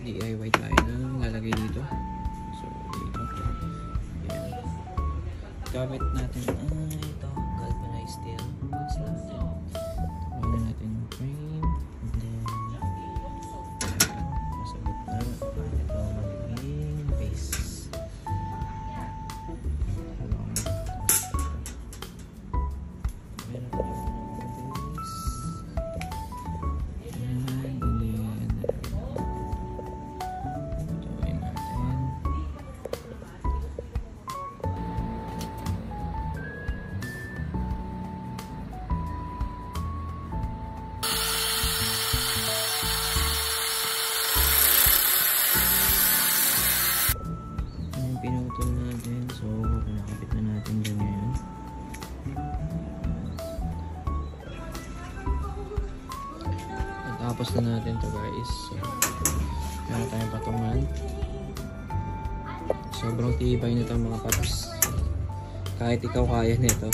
DIY tayo ng lalagay dito. So dito, ayan. Gamit natin ito, galvanized steel. Tawanan natin yung frame, and then masabot na. Ito magiging base. Meron tayong base. And then tuloy natin. Yung pinutol natin, so nakapit na natin dyan ngayon. Natapos na natin to guys. So, meron tayong patungan. Sobrang tibay nito mga paps. Kahit ikaw kaya nito.